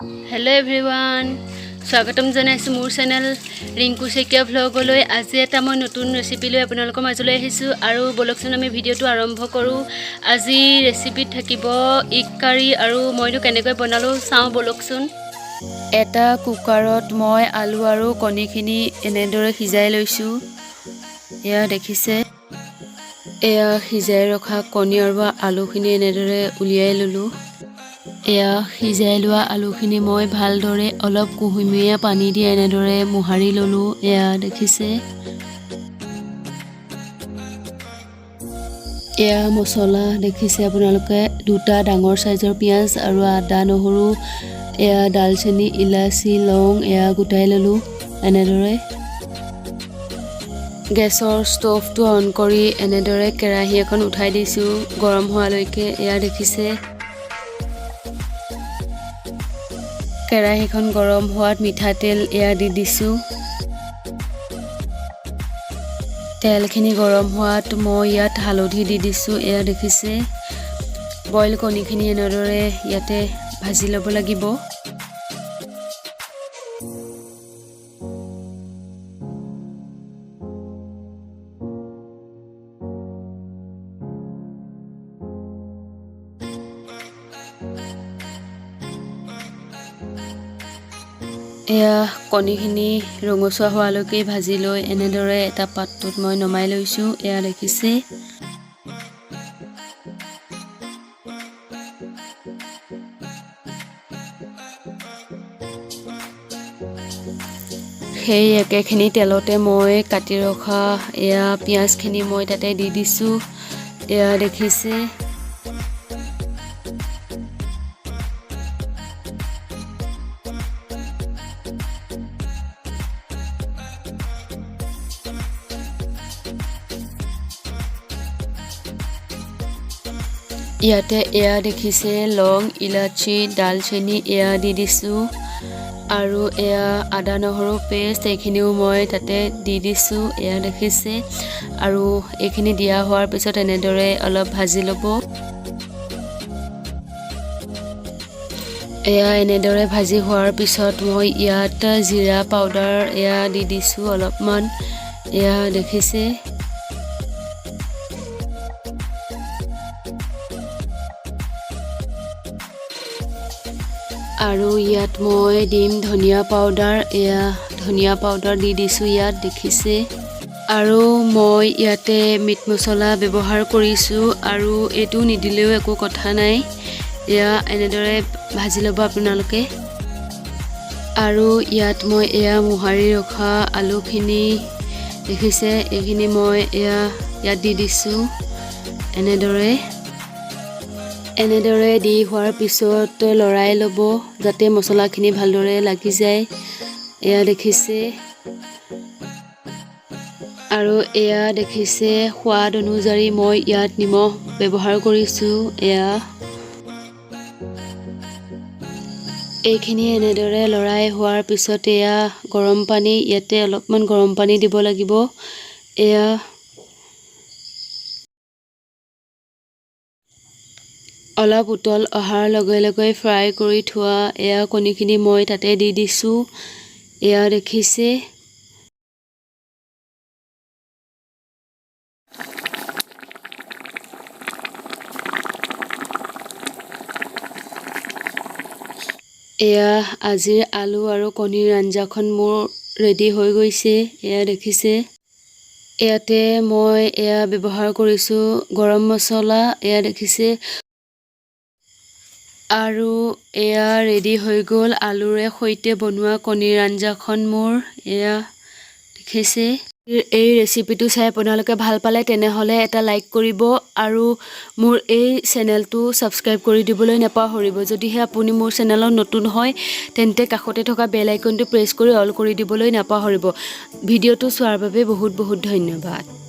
hello everyone स्वागतम जनाइছো মোৰ channel Rinku চেকিয়া ভ্লগলৈ আজি এটা মই নতুন ৰেচিপি লৈ আপোনালোকৰ মাজলৈ আহিছো আৰু বলকচোন আমি ভিডিওটো আৰম্ভ কৰো আজি ৰেচিপি থাকিব ইগ কাৰি আৰু মইটো কেনেকৈ বনালো চাও বলকচোন এটা কুকাৰত মই আলু আৰু কণীখিনি এনেদৰে সিজাই লৈছো এয়া দেখিছে এয়া সিজাই ৰখা কণী আৰু আলুখিনি এনেদৰে উলিয়াই ললো এয়া সিজাই লোৱা আলুখিনি মই ভালদৰে অলপ কুহুমীয়া পানী দি এনেদৰে মোহাৰি ললো এয়া দেখিছে এয়া মছলা দেখিছে আপোনালোকে দুটা ডাঙৰ সাইজৰ পিয়াজ আৰু আদা নহৰু এয়া দালচেনি ইলাচি লং এয়া গুটাই ললো এনেদৰে গেছৰ ষ্টভটো অন কৰি এনেদৰে কেৰাহী এখন উঠাই দিছো গৰম হোৱালৈকে এয়া দেখিছে কেৰাহীখন গৰম হোৱাত মিঠাতেল এয়া দি দিছো তেলখিনি গৰম হোৱাত মই ইয়াত হালধি দি দিছো এয়া দেখিছে বইল কণীখিনি এনেদৰে ইয়াতে ভাজি ল'ব লাগিব এয়া কণীখিনি ৰঙচুৱা হোৱালৈকে ভাজি লৈ এনেদৰে এটা পাত্ৰত মই নমাই লৈছো এয়া দেখিছে সেই একেখিনি তেলতে মই কাটি ৰখা এয়া পিয়াজখিনি মই তাতে দি দিছো এয়া দেখিছে ইয়াতে এয়া দেখিছে লং ইলাচি দালচেনি এয়া দি দিছো আৰু এয়া আদা নহৰু পেষ্ট এইখিনিও মই তাতে দি দিছো এয়া দেখিছে আৰু এইখিনি দিয়া হোৱাৰ পিছত এনেদৰে অলপ ভাজি ল'ব এয়া এনেদৰে ভাজি হোৱাৰ পিছত মই ইয়াত জিৰা পাউডাৰ এয়া দি দিছো অলপমান এয়া দেখিছে আৰু ইয়াত মই দিম ধনিয়া পাউডাৰ এয়া ধনিয়া পাউডাৰ দি দিছো ইয়াত দেখিছে আৰু মই ইয়াতে মিট মছলা ব্যৱহাৰ কৰিছো আৰু এটো নিদিলেও একো কথা নাই এয়া এনেদৰে ভাজি ল'ব আপোনালোকে আৰু ইয়াত মই এয়া মোহাৰি ৰখা আলুখিনি দেখিছে এইখিনি মই এয়া ইয়াত দি দিছো এনেদৰে দি হোৱাৰ পিছত লৰাই ল'ব যাতে মছলাখিনি ভালদৰে লাগি যায় এয়া দেখিছে আৰু এয়া দেখিছে সোৱাদ অনুযায়ী মই ইয়াত নিমখ ব্যৱহাৰ কৰিছো এয়া এইখিনি এনেদৰে লৰাই হোৱাৰ পিছত এয়া গৰম পানী ইয়াতে অলপমান গৰম পানী দিব লাগিব এয়া অলপ উতল অহাৰ লগে লগে ফ্ৰাই কৰি থোৱা এয়া কণীখিনি মই তাতে দি দিছো এয়া দেখিছে এয়া আজিৰ আলু আৰু কণীৰ আঞ্জাখন মোৰ ৰেডি হৈ গৈছে এয়া দেখিছে ইয়াতে মই এয়া ব্যৱহাৰ কৰিছো গৰম মছলা এয়া দেখিছে আৰু এয়া ৰেডি হৈ গ'ল আলুৰে সৈতে বনোৱা কণীৰ আঞ্জাখন মোৰ এয়া দেখিছে এই ৰেচিপিটো চাই আপোনালোকে ভাল পালে তেনেহলে এটা লাইক কৰিব আৰু মোৰ এই চেনেলটো সাবস্ক্ৰাইব কৰি দিবলৈ নাপাহৰিব যদিহে আপুনি মোৰ চেনেলত নতুন হয় তেন্তে কাষতে থকা বেল আইকনটো প্ৰেছ কৰি অল কৰি দিবলৈ নাপাহৰিব ভিডিওটো চোৱাৰ বাবে বহুত বহুত ধন্যবাদ